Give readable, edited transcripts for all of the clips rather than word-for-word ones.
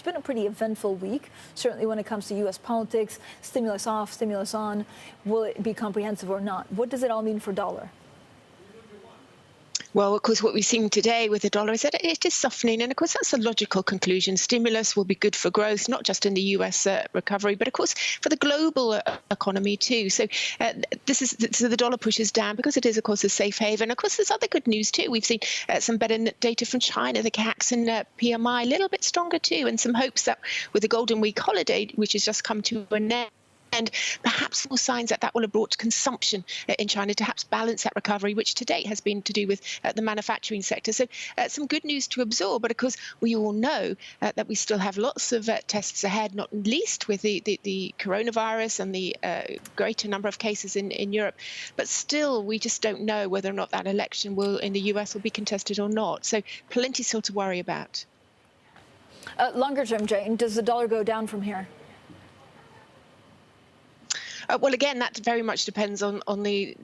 It's been a pretty eventful week, certainly when it comes to U.S. politics, stimulus off, stimulus on. Will it be comprehensive or not? What does it all mean for dollar? Well, of course, what we've seen today with the dollar is that it is softening. And of course, that's a logical conclusion. Stimulus will be good for growth, not just in the US recovery, but of course, for the global economy too. So so the dollar pushes down because it is, of course, a safe haven. Of course, there's other good news too. We've seen some better data from China, the CAC and PMI, a little bit stronger too, and some hopes that with the Golden Week holiday, which has just come to an end, and perhaps more signs that will have brought consumption in China to perhaps balance that recovery, which to date has been to do with the manufacturing sector. So some good news to absorb. But of course, we all know that we still have lots of tests ahead, not least with the coronavirus and the greater number of cases in Europe. But still, we just don't know whether or not that election in the US will be contested or not. So plenty still to worry about. Longer term, Jane, does the dollar go down from here? Well, again, that very much depends on the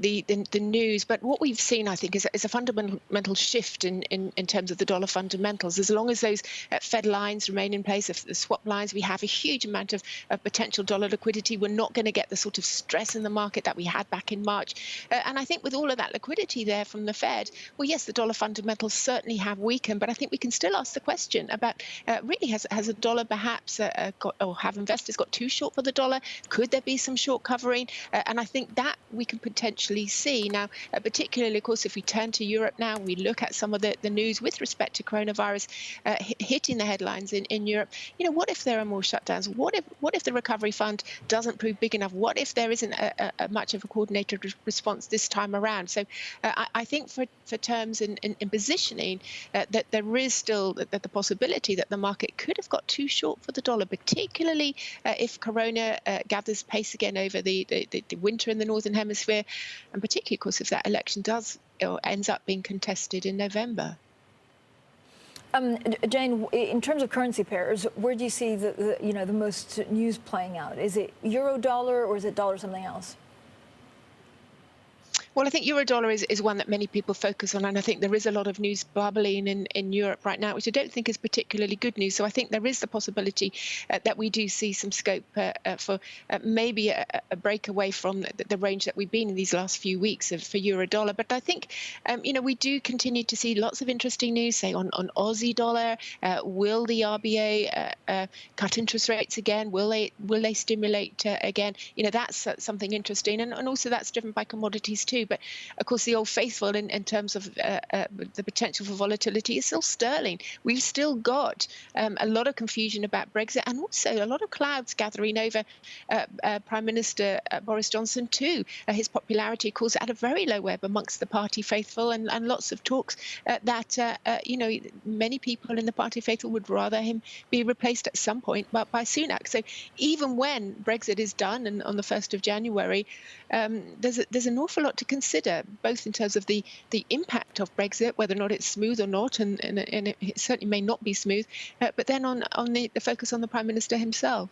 news. But what we've seen, I think, is a fundamental shift in terms of the dollar fundamentals. As long as those Fed lines remain in place, the swap lines, we have a huge amount of potential dollar liquidity. We're not going to get the sort of stress in the market that we had back in March. And I think with all of that liquidity there from the Fed, well, yes, the dollar fundamentals certainly have weakened. But I think we can still ask the question about really has the dollar perhaps have investors got too short for the dollar? Could there be some short covering? And I think that we can potentially see now, particularly, of course, if we turn to Europe now, we look at some of the news with respect to coronavirus hitting the headlines in Europe. You know, what if there are more shutdowns? What if the recovery fund doesn't prove big enough? What if there isn't a much of a coordinated response this time around? So I think for terms in positioning, that there is still the possibility that the market could have got too short for the dollar, particularly if corona gathers pace again over the winter in the Northern Hemisphere, and particularly, of course, if that election does or ends up being contested in November. Jane, in terms of currency pairs, where do you see the most news playing out? Is it euro dollar or is it dollar something else? Well, I think euro-dollar is one that many people focus on, and I think there is a lot of news bubbling in Europe right now, which I don't think is particularly good news. So I think there is the possibility that we do see some scope for maybe a break away from the range that we've been in these last few weeks for euro-dollar. But I think, we do continue to see lots of interesting news, say, on Aussie dollar. Will the RBA cut interest rates again? Will they stimulate again? You know, that's something interesting. And also that's driven by commodities too. But of course, the old faithful in terms of the potential for volatility is still sterling. We've still got a lot of confusion about Brexit, and also a lot of clouds gathering over Prime Minister Boris Johnson too. His popularity, of course, at a very low ebb amongst the party faithful, and lots of talks that many people in the party faithful would rather him be replaced at some point by Sunak. So even when Brexit is done and on the 1st of January, there's an awful lot to consider, both in terms of the impact of Brexit, whether or not it's smooth or not, and it certainly may not be smooth, but then on the focus on the Prime Minister himself.